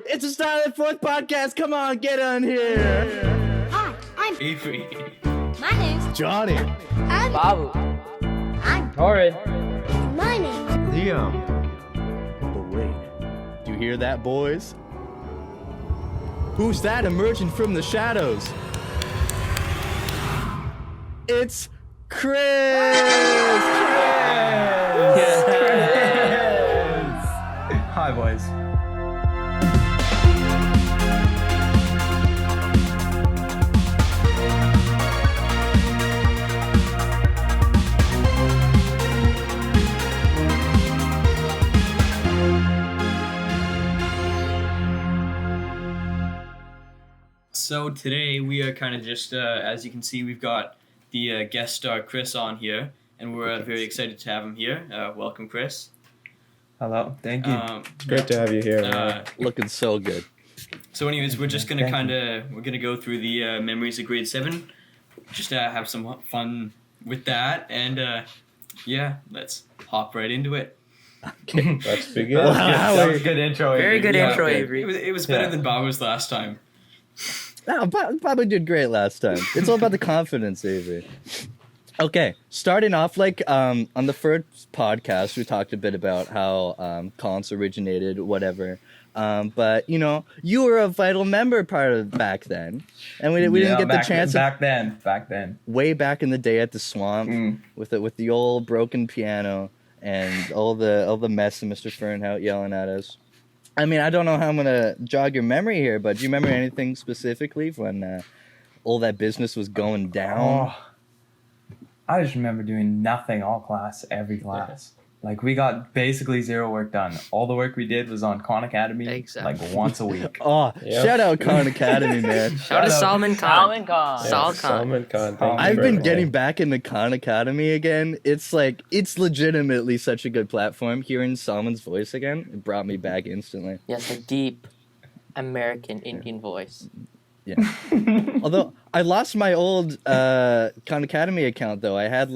It's a Silent Fourth podcast. Come on, get on here. Hi, I'm Avery. My name's Johnny. I'm Babu. I'm Torrid. My name's Liam. But wait, do you hear that, boys? Who's that emerging from the shadows? It's Chris! Hi, boys. So today we are kind of just, as you can see, we've got the guest star Chris on here, and we're very excited to have him here. Welcome, Chris. Hello. Thank you. It's great to have you here, man. Looking so good. So anyways, we're just gonna Thank we're gonna go through the memories of grade 7, just have some fun with that, and yeah, let's hop right into it. Let's begin. That was a good intro. Very good Yeah, intro, okay. Avery. It was better Yeah. than Babu's last time. No, probably did great last time. It's all about the confidence, Avery. Okay, starting off, on the first podcast, we talked a bit about how Collants originated, whatever. But, you were a vital member part of back then. And we didn't get the chance back then. way back in the day at the swamp with the old broken piano and all the mess of Mr. Fernhout yelling at us. I mean, I don't know how I'm going to jog your memory here, but do you remember anything specifically when all that business was going down? Oh, I just remember doing nothing all class, every class. Like, we got basically zero work done. All the work we did was on Khan Academy, Exactly. like once a week. Oh, Yeah. shout out Khan Academy, man. Shout out to out. Salman Khan. Yeah, Sal Khan. Salman Khan. Thank you I've for been everything. getting back into Khan Academy again. It's legitimately such a good platform. Hearing Salman's voice again, it brought me back instantly. Yes, a deep American Indian voice. Yeah. Although I lost my old Khan Academy account though. I had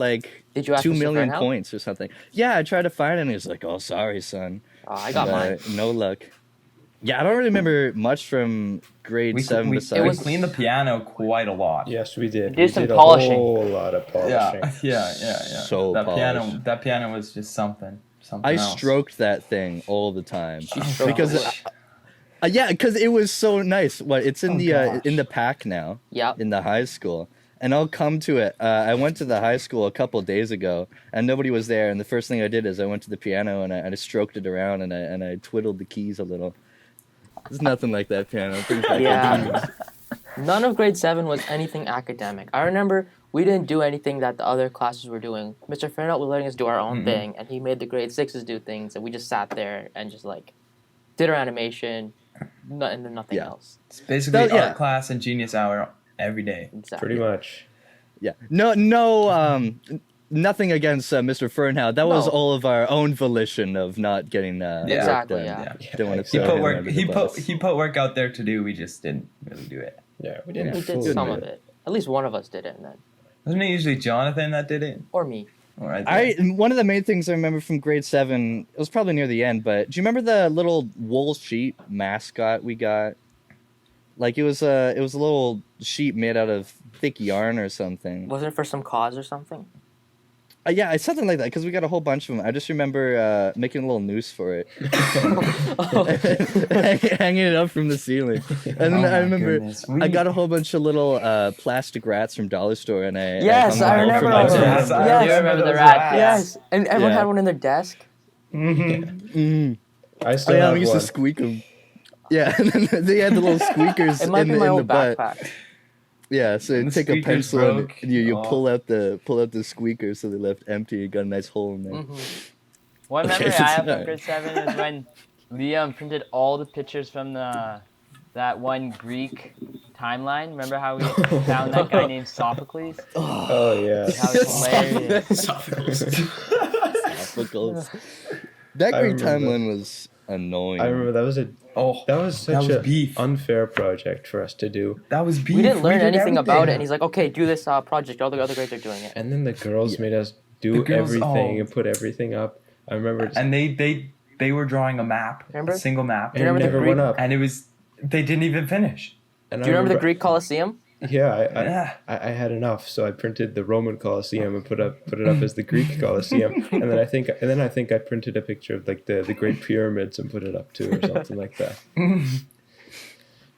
Did you ask 2 Mr. million Fernhout? points or something. Yeah, I tried to find it and he was like, "Oh, sorry, son." Oh, I got And, mine. no luck. Yeah, I don't really remember much from grade We 7 we besides. cleaned the piano quite a lot. Yes, we did. Did some a polishing. whole lot of polishing. Yeah. So that polished. piano was just something I else. stroked that thing all the time. She stroked Because it. Yeah, because it was so nice. It's in gosh. in the pack now Yep. in the high school, and I'll come to it. I went to the high school a couple days ago, and nobody was there. And the first thing I did is I went to the piano and I stroked it around and I twiddled the keys a little. There's nothing like that piano. It brings back Yeah. memories. None of grade 7 was anything academic. I remember we didn't do anything that the other classes were doing. Mr. Fernhout was letting us do our own thing, and he made the grade 6s do things, and we just sat there and just did our animation, and then nothing Yeah. else. It's basically Yeah. art class and genius hour every day. Exactly. Pretty much. Yeah. No. Nothing against Mr. Fernhout. That was No. all of our own volition of not getting work Exactly, done. yeah. Didn't want to He throw put him work. under He the put bus. he put work out there to do. We just didn't really do it. Yeah, we didn't. We did fully some do of it. At least one of us did it, and then Wasn't it usually Jonathan that did it? or me. Or One of the main things I remember from grade 7, it was probably near the end, but do you remember the little wool sheep mascot we got? It was a little sheep made out of thick yarn or something. Wasn't it for some cause or something? Yeah, it's something like that because we got a whole bunch of them. I just remember making a little noose for it, hanging it up from the ceiling. And then I remember I got a whole bunch of little plastic rats from Dollar Store, and I Yes, hung I them up remember from those. the Yes, ceiling. I Yes. remember the those rat. rats. Yes, and everyone Yeah. had one in their desk. I Oh still yeah, have we used one. to squeak them. Yeah, and then they had the little squeakers It might in be the, my in the old butt. backpack. Yeah, so And you the take a squeakers pencil broke. and you Oh. pull out the squeaker so they left empty. You got a nice hole in there. One Okay, memory I have alright. from grade 7 is when Liam printed all the pictures from that one Greek timeline. Remember how we found that guy named Sophocles? Oh, yeah. That was hilarious. Sophocles. Topicals. That I Greek remember timeline was annoying. I remember that was such was a beef. unfair project for us to do. That was beef. We didn't learn did anything about it, everything. and he's like, "Okay, do this project. All the other grades are doing it." And then the girls Yeah. made us The do girls- everything oh. and put everything up. I remember And they they were drawing a map, Remember? a single map, And it remember the never Greek- went up. and they didn't even finish. And Do you remember the Greek Colosseum? Yeah, Yeah. I had enough, so I printed the Roman Colosseum and put it up as the Greek Colosseum, and then I think I printed a picture of like the Great Pyramids and put it up too, or something like that.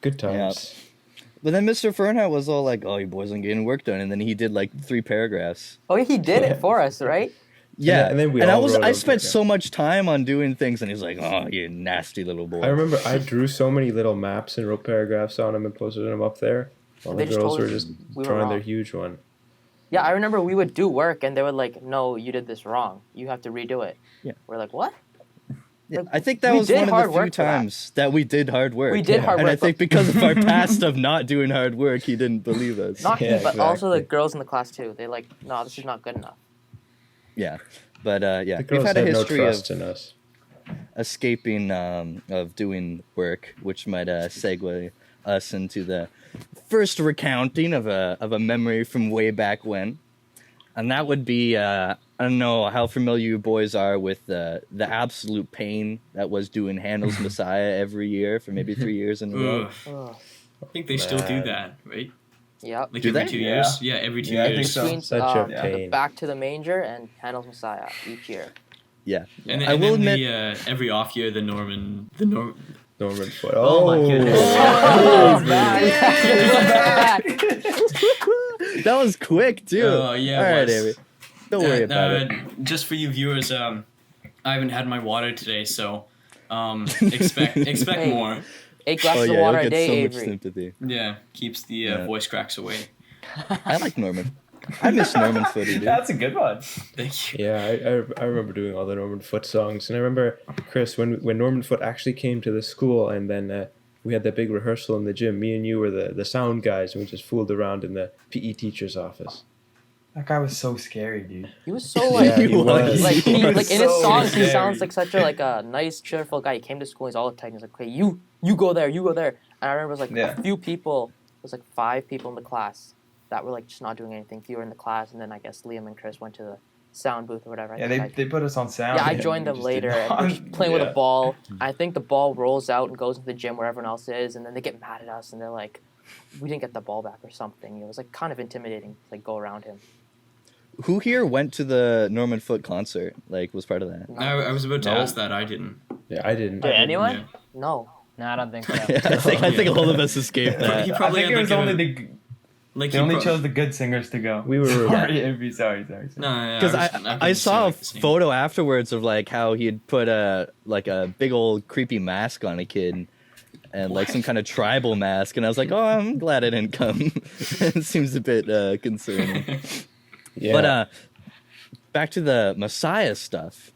Good times. But then Mr. Fernhout was all like, "Oh, you boys aren't getting work done," and then he did like 3 paragraphs. Oh, he did it for us, right? Yeah, And then we I all wrote I them spent together. so much time on doing things, and he's like, "Oh, you nasty little boy." I remember I drew so many little maps and wrote paragraphs on them and posted them up there. While They the just girls told were us just we were drawing their wrong. huge one. Yeah, I remember we would do work, and they would like, "No, you did this wrong. You have to redo it." Yeah. We're like, "What?" Yeah, Like, I think that we was did one of hard the few work for that. times that we did hard work. We did hard and work, I think because of our past of not doing hard work, he didn't believe us. Not Yeah, he, but also the exactly. girls in the class too. They like, "No, this is not good enough." Yeah, but yeah, The girls we've had a no history trust of in us. escaping of doing work, which might segue us into the first recounting of a memory from way back when, and that would be I don't know how familiar you boys are with the absolute pain that was doing Handel's Messiah every year for maybe 3 years in a row. Ugh. Ugh. I think they still do Man. that, right? Yep. Like Do every they? 2 Yeah. years. Yeah, every 2 Yeah, I think years. so. Between Such a the pain. Back to the Manger and Handel's Messiah each year. Yeah, And then, I and will then admit. every off year the Norman Norman Foot. Oh my goodness. Oh, That was quick too. Oh, yeah, All it right, was. Avery. Don't worry about it. Just for you viewers, I haven't had my water today, so expect Hey. more. 8 Oh glasses yeah, of water you'll a get day, so much Avery. sympathy. Yeah, keeps the Yeah. voice cracks away. I like Norman. I miss Norman Footy, dude. That's a good one. Thank you. Yeah, I remember doing all the Norman Foot songs, and I remember Chris when Norman Foot actually came to the school, and then we had that big rehearsal in the gym. Me and you were the sound guys, and we just fooled around in the PE teacher's office. That guy was so scary, dude. He was so like, Yeah, he was. like, He he, was like in his so songs, he scary. sounds like such a like a nice, cheerful guy. He came to school, he's all uptight. He's like, "Okay, you go there, you go there." And I remember it was like Yeah. a few people. It was like 5 people in the class that were like just not doing anything. Few were in the class, and then I guess Liam and Chris went to the sound booth or whatever. I Yeah, think they put us on sound. I and joined we them just later, did and not- we're just playing with yeah. a ball. I think the ball rolls out and goes into the gym where everyone else is, and then they get mad at us, and they're like, "We didn't get the ball back" or something. It was like kind of intimidating to like go around him. Who here went to the Norman Foot concert? Like, was part of that? I was about to Nope. ask that. I didn't. Yeah, I didn't. Did anyone? Yeah. No. No, I don't think so. I think all of us escaped that. He I probably think had it was like only a, the like they he only pro- chose the good singers to go. We were Sorry, Avery, sorry. No, Because I I was saw a like the same. photo afterwards of like how he had put a big old creepy mask on a kid and like some kind of tribal mask, and I was like, oh, I'm glad I didn't come. It seems a bit concerning. Yeah. But back to the Messiah stuff.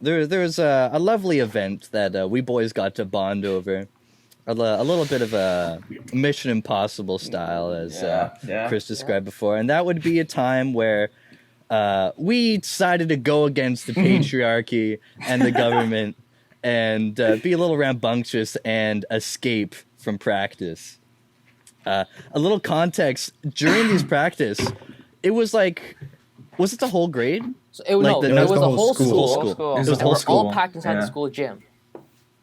There's a lovely event that we boys got to bond over. A little bit of a Mission Impossible style, as Yeah. Chris described before. And that would be a time where we decided to go against the patriarchy and the government and be a little rambunctious and escape from practice. A little context, during these practice, it was like, was it the whole grade? So it, Like no, the- it no, was it's the the whole school. Whole school. It was It the was And whole we're school. all packed inside the Yeah. school gym.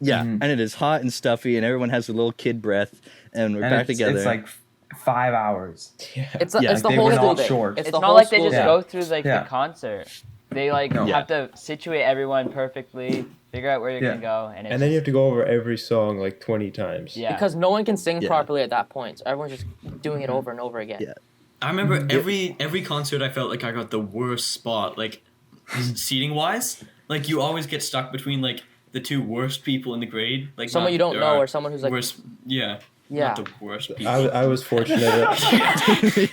Yeah, Mhm. and it is hot and stuffy, and everyone has a little kid breath, and we're And back it's, together. It's like 5 hours. yeah. It's, Yeah, it's the they whole were school not day. short. It's It's the not whole like they school just day. Yeah. go through like Yeah. the concert. They like No. have to situate everyone perfectly, figure out where you're Yeah. gonna go, and, it's And then you have to go over every song like 20 times. yeah. Because no one can sing Yeah. properly at that point. So everyone's just doing it over and over again. Yeah. I remember every concert I felt like I got the worst spot, like seating wise. Like you always get stuck between like the two worst people in the grade. Like Someone not- you don't there know are or someone who's like, worst. Yeah. yeah. Not the worst people. I was fortunate. yeah.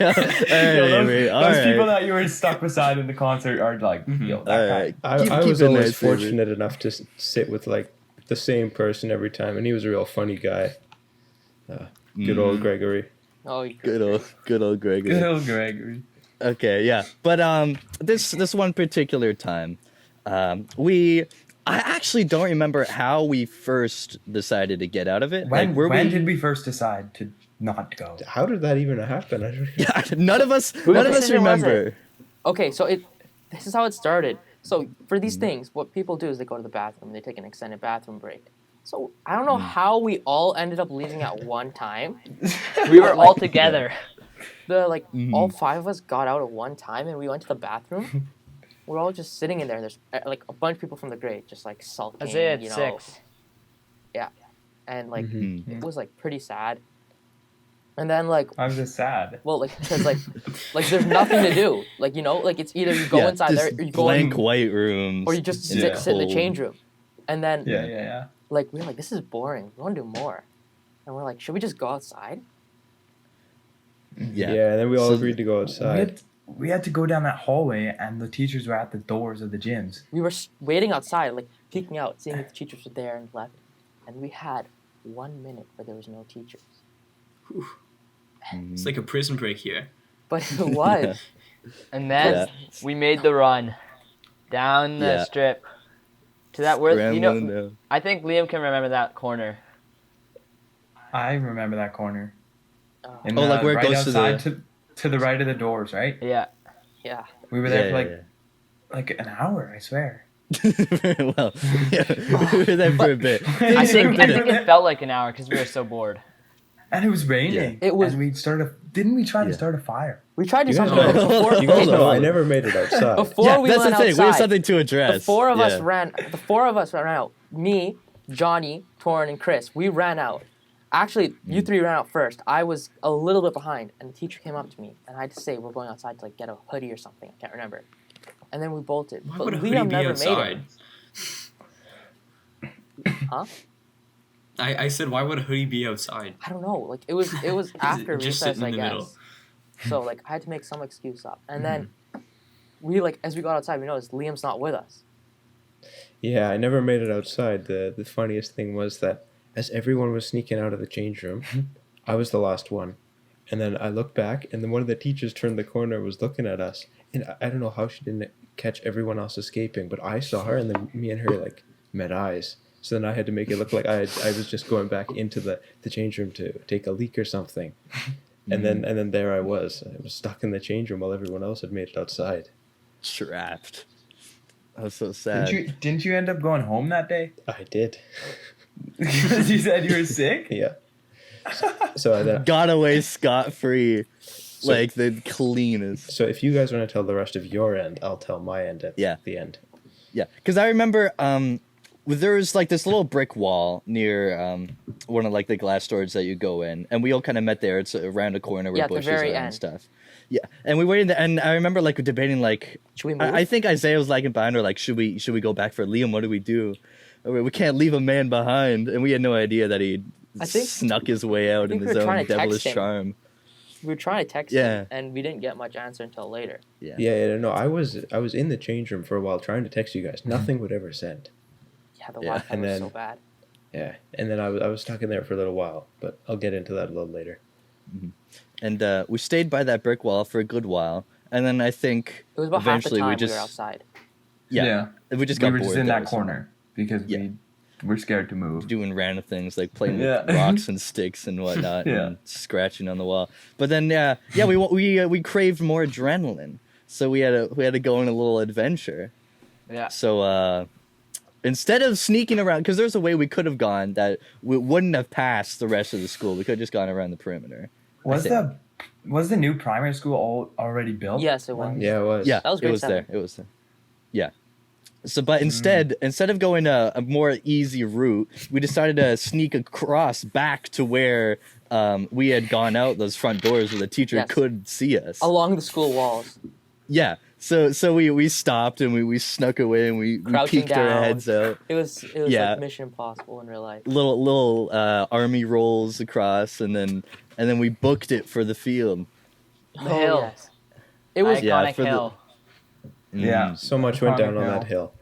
All right, Avery, all those right. people that you were stuck beside in the concert are like, yo, that All guy. right. I Keep was it always nice, Avery. fortunate enough to sit with like the same person every time, and he was a real funny guy. Good old Gregory. Oh, Good old Gregory. Good old Gregory. Okay, yeah, but this one particular time, I actually don't remember how we first decided to get out of it. When, Like, were when we? did we first decide to not go? How did that even happen? I don't even... Yeah, none of us decision was remember. okay, so this is how it started. So for these things, what people do is they go to the bathroom. They take an extended bathroom break. So I don't know how we all ended up leaving at one time. We were all together. All 5 of us got out at one time and we went to the bathroom. We're all just sitting in there. And there's like a bunch of people from the grade just like sulking. Isaiah you at know. 6. Yeah, and like it was like pretty sad. And then like I was just sad. well like because like there's nothing to do. Like like it's either you go inside there just or you go blank white rooms. or you just Yeah. sit in the change room. And then Yeah. like we're like, this is boring. We want to do more. And we're like, should we just go outside? Yeah. Yeah, and then we all So- agreed to go outside. We had to go down that hallway, and the teachers were at the doors of the gyms. We were waiting outside, like peeking out, seeing if the teachers were there and left. And we had 1 minute where there was no teachers. It's like a prison break here. But it was. And then we made the run down the Yeah. strip to that where Scrambling down. I think Liam can remember that corner. I remember that corner. Oh, like where it right goes to outside to the right of the doors, right? Yeah. yeah. We were there for like an hour, I swear. Very well. Yeah, we were there for a bit. I think it felt like an hour because we were so bored. And it was raining. It was- And we didn't we try to start a fire? We tried to You do guys something know- before, You guys Hold know on. I never made it outside. before Yeah, we that's went the thing. outside. We have something to address. The four of us Yeah. ran out. Me, Johnny, Torrin, and Chris. We ran out. Actually, you 3 ran out first. I was a little bit behind, and the teacher came up to me, and I had to say we're going outside to like get a hoodie or something. I can't remember. And then we bolted. Why but would a hoodie Liam be never outside? made it. Huh? I said, why would a hoodie be outside? I don't know. Like it was after Just recess, sitting I in the guess. middle. So like I had to make some excuse up, and then we like as we got outside, we noticed Liam's not with us. Yeah, I never made it outside. The funniest thing was that as everyone was sneaking out of the change room, I was the last one. And then I looked back, and then one of the teachers turned the corner and was looking at us. And I don't know how she didn't catch everyone else escaping, but I saw her, and then me and her like met eyes. So then I had to make it look like I was just going back into the change room to take a leak or something. And then there I was stuck in the change room while everyone else had made it outside. Trapped. That was so sad. Didn't you end up going home that day? I did. Because you said you were sick? Yeah. So I then, Got away scot-free. Like the cleanest. so if you guys want to tell the rest of your end, I'll tell my end at the end. Yeah, because I remember there was like this little brick wall near one of like the glass doors that you go in, and we all kind of met there. It's around a corner where Yeah, at the bushes very are and end. stuff. Yeah, and we waited there, and I remember like debating like Should we move? I think Isaiah was lagging behind, or like should we go back for Liam? What do we do? We can't leave a man behind, and we had no idea that he I think- snuck his way out think in we his were own trying to text devilish him. charm. We were trying to text Yeah. him, and we didn't get much answer until later. Yeah, no, I was in the change room for a while trying to text you guys. Nothing would ever send. Yeah, the Yeah, Wi-Fi and was then- so bad. Yeah, and then I was stuck in there for a little while, but I'll get into that a little later. And we stayed by that brick wall for a good while, and then I think It was about half the eventually time we we just were outside. yeah, we just we got were bored just in there, that so corner because Yeah. we were scared to move. doing random things like playing Yeah. with rocks and sticks and whatnot, Yeah. and scratching on the wall. But then we craved more adrenaline, so we had to go on a little adventure. Yeah. So instead of sneaking around, because there's a way we could have gone that we wouldn't have passed the rest of the school. We could have just gone around the perimeter. Was think. the new primary school already built? Yes, it was. Yeah, it was. Yeah, That was it grade was 7. there. It was there. Yeah. So, but instead of going a more easy route, we decided to sneak across back to where we had gone out those front doors where the teacher Yes. could see us. Along the school walls. Yeah. So we stopped and we snuck away and we Crouching peeked our down. heads out. It was Yeah. like Mission Impossible in real life. Little army rolls across and then we booked it for the field. The hill. Yes. It was Iconic Yeah, for the- hill. Yeah. So much went down on Iconic that hill.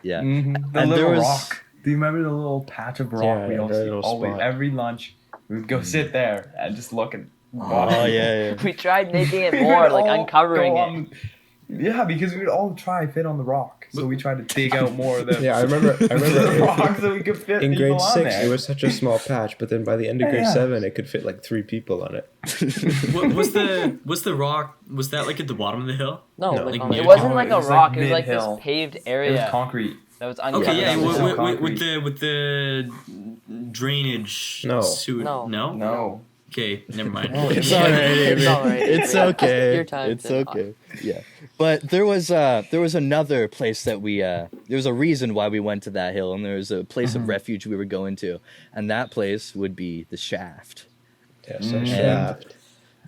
Yeah. Mm-hmm. The And there little was- rock. Do you remember the little patch of rock Yeah, we yeah, all that see? little Always, spot. every lunch, we would go sit there and just look and watch. Oh yeah. We tried making it We more, would like all uncovering go it. on- Yeah, because we would all try to fit on the rock, so we tried to dig out more of the, Yeah, I remember the rock so we could fit in people grade on 6 there. it was such a small patch, but then by the end of grade Yeah. 7 it could fit like 3 people on it. Was the rock? Was that like at the bottom of the hill? No, No. like Like on mid- the It wasn't Oh, like it a was, like, rock. It was like mid-hill. this paved It was area concrete. that was Okay, uncovered. yeah, it was all with concrete. the drainage. No. Suit. No. No. Okay, never mind. It's all right, It's Avery. all right, It's Avery. okay. Your time It's to- okay. Yeah. But there was another place that we there was a reason why we went to that hill, and there was a place of refuge we were going to, and that place would be the Shaft. Yes, a shaft.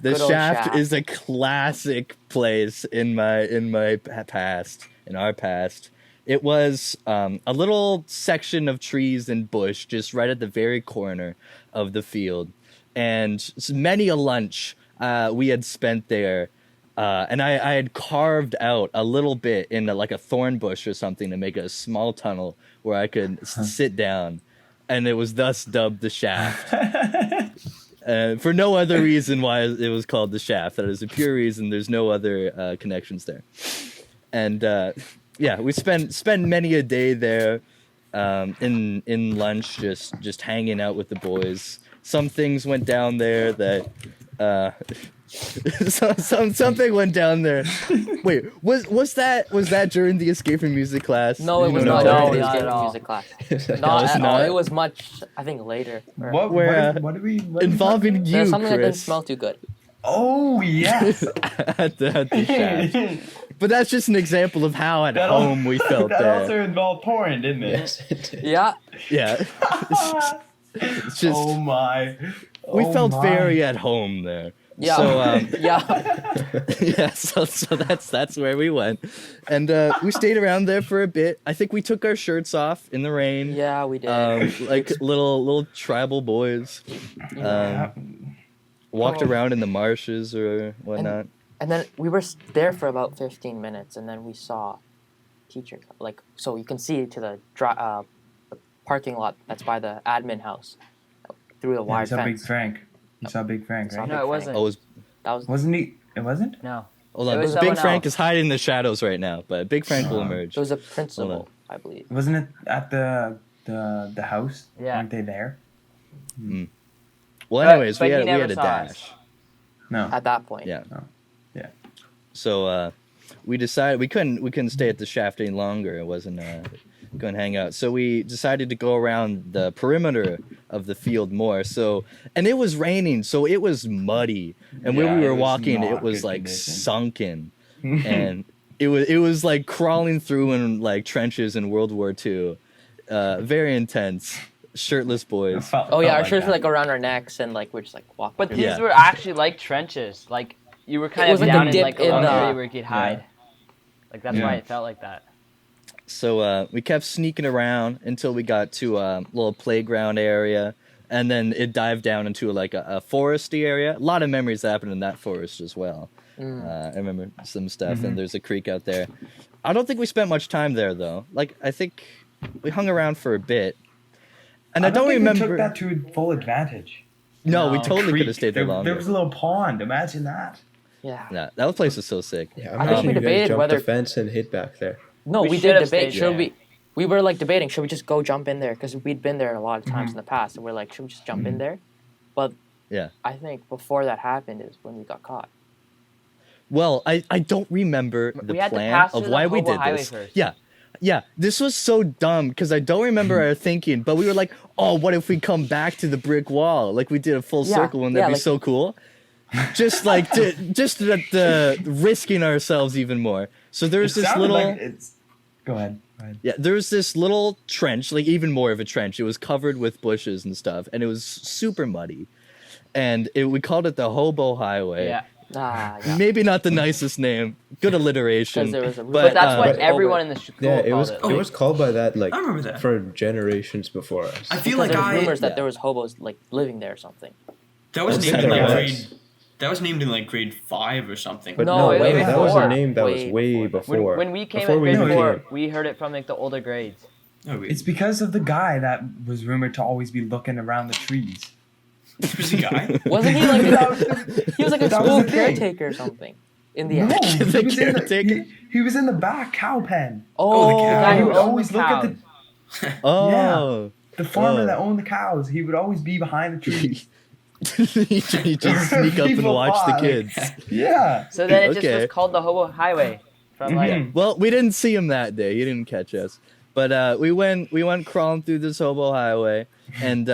The Good old Shaft Shaft. is a classic place in our past. It was a little section of trees and bush just right at the very corner of the field, and many a lunch we had spent there. And I had carved out a little bit in like a thorn bush or something to make a small tunnel where I could sit down, and it was thus dubbed the Shaft. For no other reason why it was called the Shaft. That is a pure reason. There's no other connections there. And yeah, we spent many a day there in lunch, just hanging out with the boys. Some things went down there that something went down there. Wait, was that during the escape from music class? No, it was No, not no, during the not escape at from all. music class. was Not at all. not? It was much, I think, later. Or- What did we Involving you, There's something that didn't Chris, smell too good. Oh yes. at the Shaft. But that's just an example of how at That al- home we felt that there. also involved porn, didn't it? Yes, it did. Yeah. Yeah. It's just Oh my. we Oh felt my. very at home there. Yeah. So Yeah. yeah, so that's where we went, and we stayed around there for a bit. I think we took our shirts off in the rain. Yeah, we did. Like little tribal boys. Walked Oh. around in the marshes or whatnot. And then we were there for about 15 minutes, and then we saw teacher. Like, so you can see to the parking lot that's by the admin house through the Yeah, you wide saw Big fence. Frank. You saw Big Frank, Saw right? No, it wasn't. Oh, That was Wasn't he? It wasn't? No. hold It on. was Big someone Frank else. is hiding in the shadows right now, but Big Frank will emerge. it was a Hold principal, I believe. Wasn't it at the house? Yeah. Weren't they there? Well, But- anyways, but we he had never a saw us. dash. No. At that point. Yeah. Oh, yeah. So we decided we couldn't stay at the Shaft any longer. It wasn't going to hang out. So we decided to go around the perimeter of the field more. So and it was raining, so it was muddy. And where Yeah, we it were was walking, not it was good like condition. sunken, and it was like crawling through in like trenches in World War II. Very intense. Shirtless boys. Oh yeah, our shirts that. were like around our necks, and like we're just like walking. But through. these Yeah. were actually like trenches. Like you were kind It of was like a down in dip like a in little the- area where you could hide. Like that's why Yeah. it felt like that. So we kept sneaking around until we got to a little playground area, and then it dived down into like a foresty area. A lot of memories happened in that forest as well. I remember some stuff, and there's a creek out there. I don't think we spent much time there though. Like I think we hung around for a bit, and I don't think remember. We took that to full advantage. No, we No. totally Creek. could have stayed there longer. There was a little pond. Imagine that. Yeah. Yeah, that place was so sick. Yeah, I think imagine we you guys debated jumped whether- the fence and hid back there. No, We we, should did have debate. stayed Should there. we were like debating. Should we just go jump in there? Because we'd been there a lot of times in the past, and we're like, should we just jump in there? But Yeah. I think before that happened is when we got caught. Well, I don't remember the We had to plan pass of through why the we Hobo did Highway this. first. Yeah, this was so dumb because I don't remember our thinking, but we were like, oh, what if we come back to the brick wall? Like we did a full Yeah, circle and that'd yeah, be like- so cool. Just like just the risking ourselves even more. So there's It this sounded little like it's. Go ahead. yeah, there was this little trench, like even more of a trench. It was covered with bushes and stuff, and it was super muddy. And we called it the Hobo Highway. Yeah. Yeah. Maybe not the nicest name. Good alliteration. 'Cause there was a- but But that's what uh, everyone in the school Yeah, it called was it. it was called by that like I remember that. for generations before us. I feel Because like there was rumors yeah. that there was hobos like living there or something. that was That's named in kinda like nice. grade. That was named in like grade 5 or something. But No, no, way that was before. a name that was Way way before. before. When we came Before in we grade even 4, came. we heard it from like the older grades. Oh, wait. It's because of the guy that was rumored to always be looking around the trees. This was a guy. Wasn't he like he was like a That was school the thing. caretaker or something? in the No, end. he The was in the caretaker? he was in the back cow pen. Oh, the the cow. guy He who would owns always look at cows. Oh. the farmer Oh. that owned the cows. He would always be behind the trees. he just sneak up and People watch the thought, like, kids. Yeah. So then it just Okay. was called the Hobo Highway from like. Mhm. Well, we didn't see him that day. He didn't catch us. But we went crawling through this hobo highway, and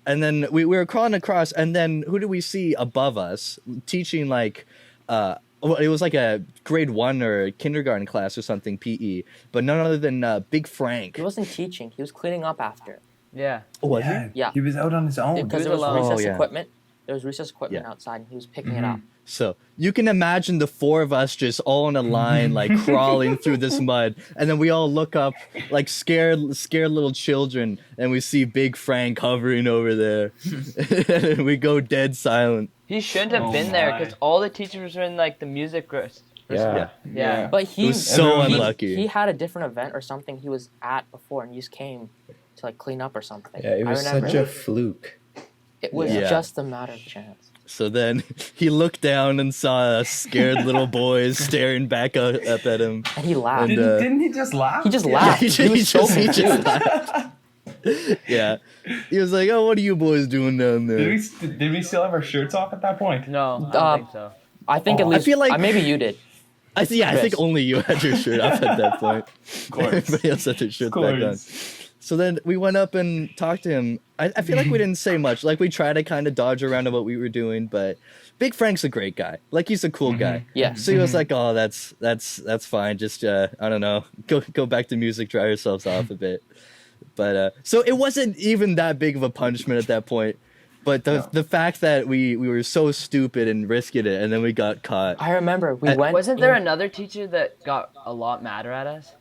and then we were crawling across, and then who do we see above us teaching like it was like a grade 1 or a kindergarten class or something, PE, but none other than Big Frank. He wasn't teaching. He was cleaning up after. Yeah. Oh, was Yeah. Yeah. He was out on his own. Because was there was alone. recess Oh, yeah. equipment. There was recess equipment Yeah. outside, and he was picking it up. So you can imagine the four of us just all in a line, like crawling through this mud, and then we all look up like scared little children, and we see Big Frank hovering over there, and we go dead silent. He shouldn't have Oh been there my. because all the teachers were in like the music group. Yeah. Yeah. But he It was so he- unlucky. He had a different event or something he was at before, and he just came to like clean up or something. Yeah, it was I remember. such a fluke. It was Yeah. just a matter of chance. So then he looked down and saw us scared little boys staring back up at him. And he laughed. And, Didn't he just laugh? he just Yeah. laughed. he He was so just confused. laughed. Yeah, he was like, "Oh, what are you boys doing down there?" Did we still have our shirts off at that point? No, I don't think so. I think at Oh, I least feel like- maybe you did. I think Chris. only you had your shirt off at that point. Of course. Everybody else had their shirt Of back on. course. So then we went up and talked to him. I feel like we didn't say much. Like we tried to kind of dodge around on what we were doing, but Big Frank's a great guy. Like he's a cool guy. Yeah. So he was like, "Oh, that's fine. Just I don't know, go back to music, dry yourselves off a bit." But so it wasn't even that big of a punishment at that point. But the fact that we were so stupid and risked it, and then we got caught. I remember we Uh, went. Wasn't there in- another teacher that got a lot madder at us?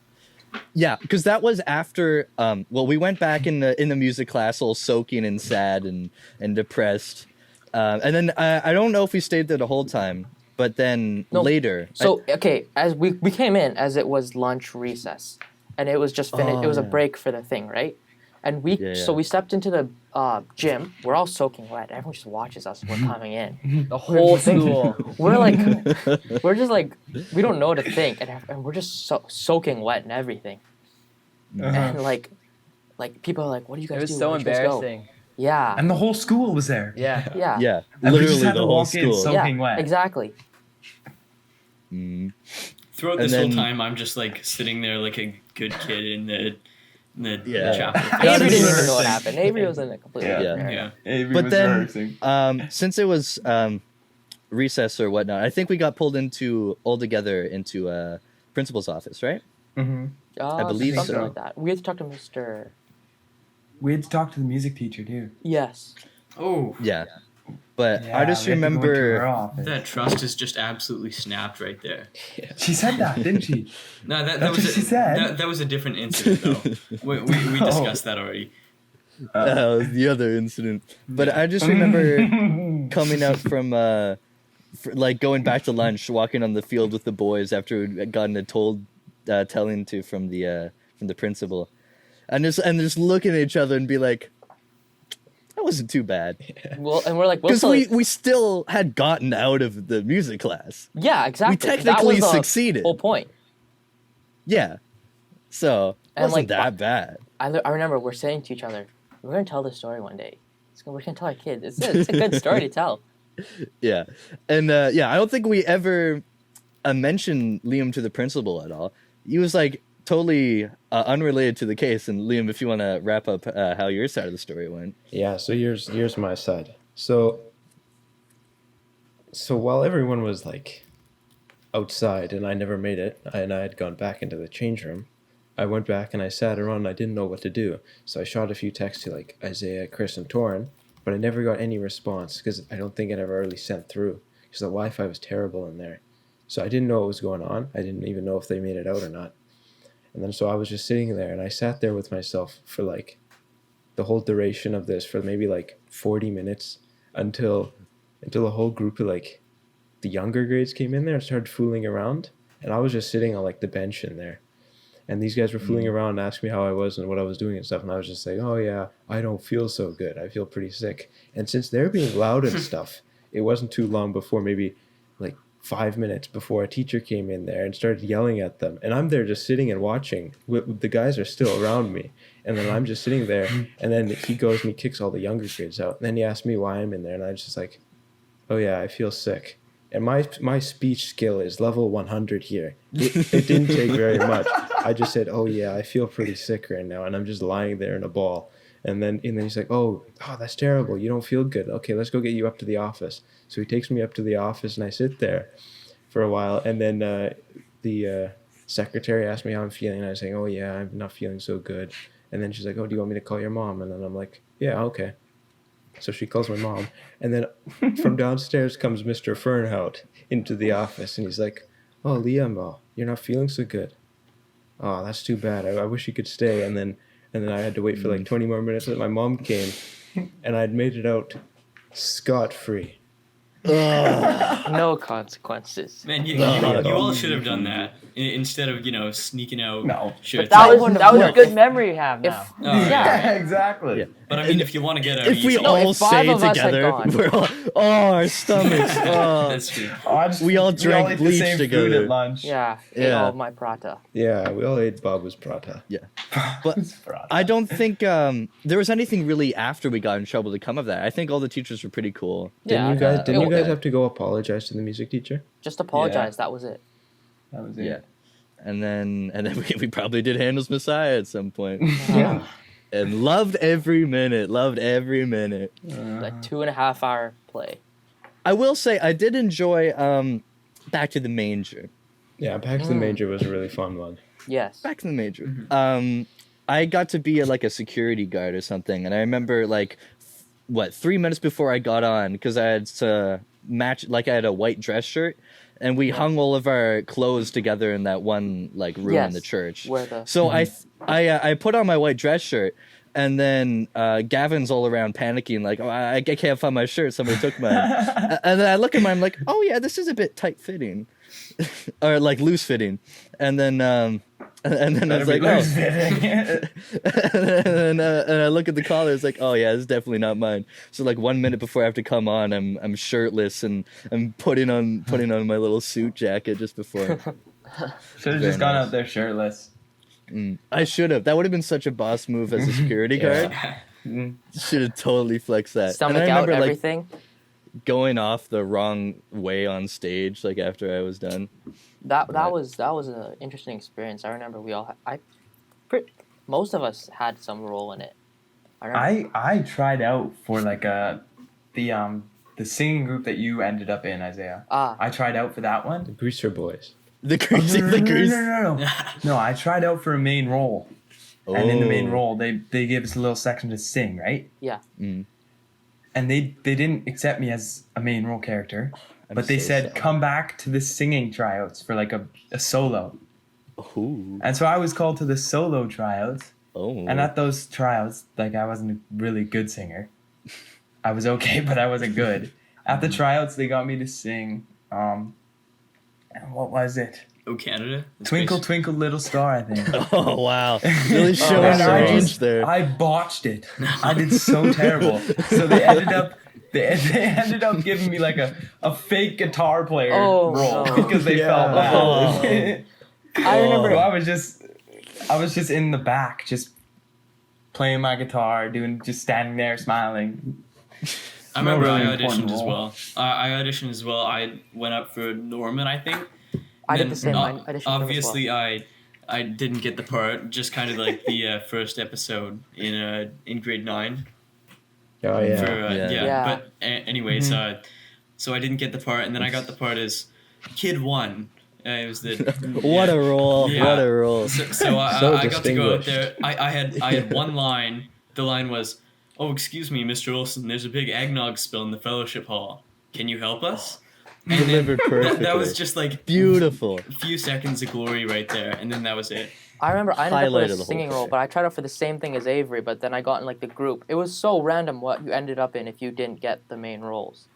Yeah, because that was after. Well, we went back in the music class, all soaking and sad and depressed. And then I don't know if we stayed there the whole time, but then No. later. So okay, as we came in as it was lunch recess, and it was just finished. Oh, it was a yeah. break for the thing, right? And we Yeah, so yeah. we stepped into the gym. We're all soaking wet. Everyone just watches us. We're coming in. The whole school. We're like, we're just like, we don't know what to think, and we're just soaking wet and everything. And like people are like, "What do you guys It was do? so Where'd you guys go?" embarrassing. Yeah, And the whole school was there. Yeah. yeah, Yeah, And we just literally had the to whole walk in school. so- yeah, soaking wet. exactly. Mm. Throughout And this whole then- time, I'm just like sitting there like a good kid in the Yeah. chapel. Avery Honestly- didn't even know what happened. Avery was in a completely Yeah. different Yeah. area. Avery But was then, rehearsing. since it was recess or whatnot, I think we got pulled all together into principal's office, right? Mm-hmm. I believe something so. like that. We had to talk to Mr. We had to talk to the music teacher too. Yes. Oh, Yeah, but Yeah, I just we had to go into her remember. office. that trust is just absolutely snapped right there. She said that, didn't she? No, that That's was what she said. That was a different incident though. We discussed that already. That was the other incident. But I just remember coming out from like going back to lunch, walking on the field with the boys after we'd gotten a telling to from the principal, and just looking at each other and be like, that wasn't too bad, Well, and we're like, we'll because still, we still had gotten out of the music class. yeah, exactly. technically that was the succeeded. Whole point. Yeah, so it And, wasn't like, that bad. I remember we're saying to each other, we're gonna tell this story one day. We're gonna tell our kids. It's a good story to tell. Yeah, and I don't think we ever mentioned Liam to the principal at all. He was like totally unrelated to the case. And Liam, if you want to wrap up how your side of the story went. Yeah, so here's my side. So while everyone was like outside and I never made it, and I had gone back into the change room, I went back and I sat around and I didn't know what to do. So I shot a few texts to like Isaiah, Chris, and Torin, but I never got any response because I don't think it ever really sent through because the Wi-Fi was terrible in there. So I didn't know what was going on. I didn't even know if they made it out or not. And then so I was just sitting there and I sat there with myself for like the whole duration of this for maybe like 40 minutes until a whole group of like the younger grades came in there and started fooling around. And I was just sitting on like the bench in there. And these guys were fooling around and asking me how I was and what I was doing and stuff. And I was just like, oh yeah, I don't feel so good. I feel pretty sick. And since they're being loud and stuff, it wasn't too long before maybe like 5 minutes before a teacher came in there and started yelling at them. And I'm there just sitting and watching. The guys are still around me. And then I'm just sitting there. And then he goes and he kicks all the younger kids out. And then he asked me why I'm in there. And I was just like, oh, yeah, I feel sick. And my speech skill is level 100 here. It didn't take very much. I just said, oh, yeah, I feel pretty sick right now. And I'm just lying there in a ball. And then he's like, oh, that's terrible. You don't feel good. Okay, let's go get you up to the office. So he takes me up to the office, and I sit there for a while. And then the secretary asked me how I'm feeling. And I was saying, oh, yeah, I'm not feeling so good. And then she's like, oh, do you want me to call your mom? And then I'm like, yeah, okay. So she calls my mom. And then from downstairs comes Mr. Fernhout into the office. And he's like, oh, Liam, you're not feeling so good. Oh, that's too bad. I wish you could stay. And then I had to wait for like 20 more minutes that my mom came, and I'd made it out scot-free. No consequences. Man, you all should have done that instead of sneaking out. No. Shirts. That was a good memory you have now. Yeah, exactly. Yeah. But I mean, if you want to get out, If we each- all if five say of us had together, gone. we're all, our stomachs. that's true. We all drank ate bleach the same together. food at lunch. Yeah. Yeah. All of my prata. Yeah, we all ate Baba's prata. But I don't think there was anything really after we got in trouble to come of that. I think all the teachers were pretty cool. Yeah. Didn't you guys Okay. have to go apologize to the music teacher? Just apologize. That was it. That was it. Yeah. And then we probably did Handel's Messiah at some point. Yeah. And loved every minute. Loved every minute. Like 2.5 hour play. I will say I did enjoy Back to the Manger. Yeah, Back to the Manger was a really fun one. Yes. Back to the Manger. I got to be like a security guard or something, and I remember 3 minutes before I got on, because I had to match, I had a white dress shirt, and we hung all of our clothes together in that one room in the church. Where the So I put on my white dress shirt, and then Gavin's all around panicking, like, oh, I can't find my shirt, somebody took mine. And then I look at mine, I'm like, oh yeah, this is a bit tight fitting, or loose fitting. And then I was like, oh. and I look at the collar, it's like, oh yeah, this is definitely not mine. So 1 minute before I have to come on, I'm shirtless and I'm putting on my little suit jacket just before. Should have just gone out there shirtless. I should have. That would have been such a boss move as a security guard. Should have totally flexed that. stomach and I out, remember everything. going off the wrong way on stage after I was done. That was an interesting experience. I remember we all most of us had some role in it. I tried out for the singing group that you ended up in, Isaiah. I tried out for that one. The Greaser Boys. The greasy, the grease. No. No, I tried out for a main role. And in the main role, they gave us a little section to sing, right? Yeah. And they didn't accept me as a main role character, but they so said, sad. come back to the singing tryouts for a solo. Ooh. And so I was called to the solo tryouts. Oh. And at those tryouts, I wasn't a really good singer. I was okay, but I wasn't good. At the tryouts, they got me to sing, what was it? Oh, Canada. That's Twinkle, great. Twinkle, Little Star, I think. Oh wow! Really showing And the I range there. I botched it. I did so terrible. So they ended up giving me a fake guitar player role no. because they felt bad. I remember. So I was just in the back, just playing my guitar, just standing there smiling. I remember really I important auditioned as role. well. I auditioned as well. I went up for Norman, I think. I did Then, the same. I auditioned for him as well. obviously, I didn't get the part. Just kind of like the first episode in grade 9. Oh yeah. For, Yeah. yeah. But anyways, so I didn't get the part, and then I got the part as Kid 1. It was the What a role! Yeah. What a role! So I got to go out distinguished. there. I had one line. The line was, "Oh, excuse me, Mr. Olson. There's a big eggnog spill in the fellowship hall. Can you help us?" And then Delivered perfectly. that was just Beautiful. a few seconds of glory right there, and then that was it. I remember I ended up Highlight with of a the whole singing thing. role, but I tried out for the same thing as Avery, but then I got in the group. It was so random what you ended up in if you didn't get the main roles.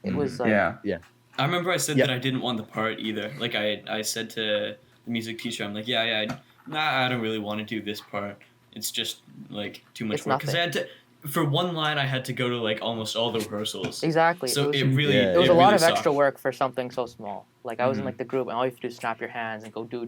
It was Yeah. I remember I said Yep. that I didn't want the part either. I said to the music teacher, I'm like, I don't really want to do this part. It's just too much It's work. Because I nothing. had to, for one line, I had to go to almost all the rehearsals. exactly. So it was, it really, Yeah. it was a lot really of sucked. extra work for something so small. Like I was in like the group, and all you have to do is snap your hands and go do.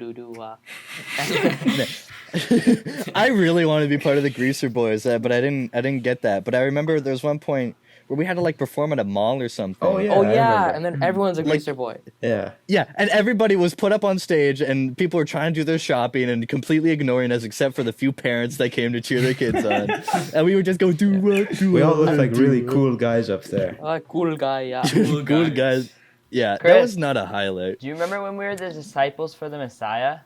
I really wanted to be part of the Greaser Boys, but I didn't get that. But I remember there was one point where we had to like perform at a mall or something. Oh, yeah. Oh I yeah, remember. and then everyone's a greaser boy. Yeah. Yeah, and everybody was put up on stage, and people were trying to do their shopping and completely ignoring us, except for the few parents that came to cheer their kids on. And we would just go do what, do We all what, look like do really what. cool guys up there. Cool guy, yeah. Cool guys. Yeah, that Chris. was not a highlight. Do you remember when we were the disciples for the Messiah?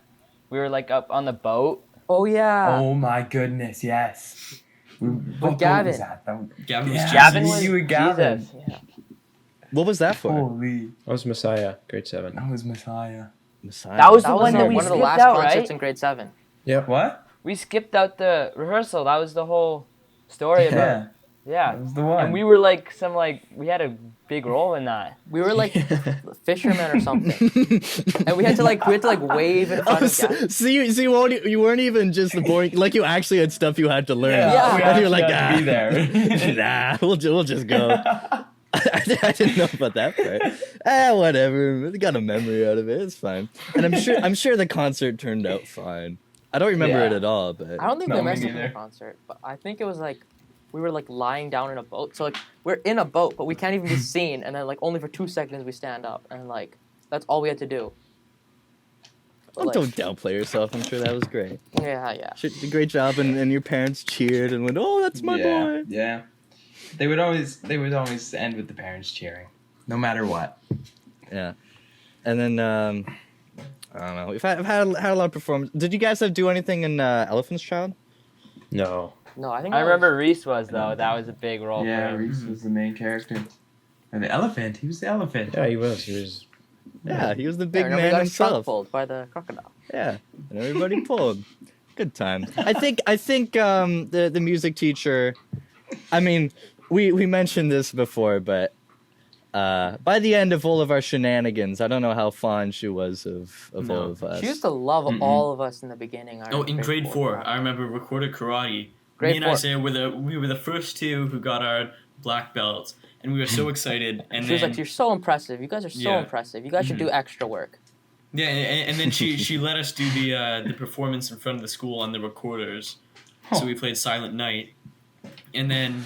We were like up on the boat. Oh yeah. Oh my goodness, yes. What boat Gavin. was that? Gavin was Yeah. Jesus. Gavin was You and Gavin. Jesus. Yeah. What was that for? Holy, I was Messiah, grade 7. that was Messiah. Messiah. That was That the was one that we one of the skipped last out, concerts right? in grade 7. Yep. What? We skipped out the rehearsal. That was the whole story about. Yeah. That was the one. And we were like we had a big role in that. We were like fishermen or something, and we had to like wave in front Oh, of Gavin. you weren't even just the boring. Like you actually had stuff you had to learn. Yeah. we And you're actually like, had to be there. nah, we'll just go. I didn't know about that part. Whatever. We got a memory out of it. It's fine. And I'm sure the concert turned out fine. I don't remember Yeah. it at all, but I don't think No, we me missed it in the neither. concert, but I think it was like we were like lying down in a boat. So like we're in a boat, but we can't even be seen, and then like only for 2 seconds we stand up, and like that's all we had to do. well, Like, don't downplay yourself. I'm sure that was great. Yeah. Shit, did a great job, and your parents cheered and went, "Oh, that's my boy." Yeah. They would always end with the parents cheering, no matter what. Yeah. And then I don't know. I've had a lot of performance. Did you guys do anything in Elephant's Child? No. No, I think I that remember Reese was though. That was a big role Yeah, for him. Reese was the main character. And the elephant. He was the elephant. Yeah, he was. Yeah, he was the was, big we man got his trunk himself. pulled by the crocodile. Yeah, and everybody pulled. Good time. I think the music teacher. I mean, we mentioned this before, but by the end of all of our shenanigans, I don't know how fond she was of No. all of us. She used to love all of us in the beginning. I Oh, remember in grade 4, I remember recorded karate. Grade Me and 4. Isaiah we were the first two who got our black belts, and we were so excited. And She was then like, "You're so impressive. You guys are so Yeah. impressive. You guys should do extra work." yeah, and then she let us do the performance in front of the school on the recorders. So we played Silent Night, and then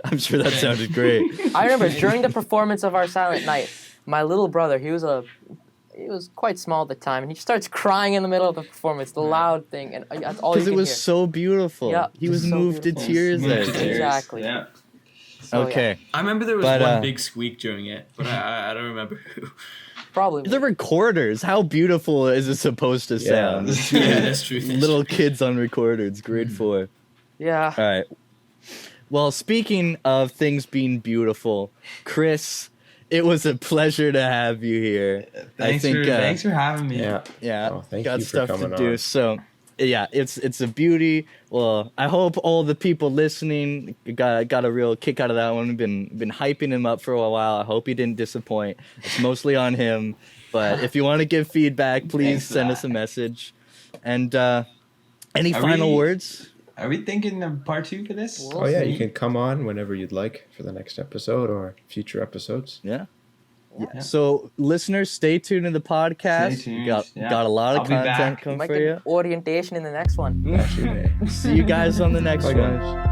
I'm sure that sounded great. I remember during the performance of our Silent Night, my little brother, he was quite small at the time, and he starts crying in the middle of the performance, the loud thing, and that's all you Because can it was hear. so beautiful. Yeah, he was so moved beautiful. to tears Moved there. to tears. Exactly. Yeah. So, yeah, Okay. I remember there was But, one big squeak during it, but I don't remember who. probably. The recorders. How beautiful is it supposed to sound? Yeah, that's true. That's Little kids on recorders, grade 4. Yeah. All right. Well, speaking of things being beautiful, Chris, it was a pleasure to have you here. Thanks for having me. Yeah. Yeah, Oh, thank got you for stuff to coming do. on. So, yeah, it's a beauty. Well, I hope all the people listening got a real kick out of that one. We've been hyping him up for a while. I hope he didn't disappoint. It's mostly on him. But if you want to give feedback, please Thanks for send that. us a message. And any Are final we- words? Are we thinking of part 2 for this? We'll Oh yeah, see. you can come on whenever you'd like for the next episode or future episodes. Yeah. Yeah. So, listeners, stay tuned to the podcast. Stay tuned, We got yeah. a lot of I'll be content back. coming Might for get you. orientation in the next one. Actually, See you guys on the next Bye, one. guys.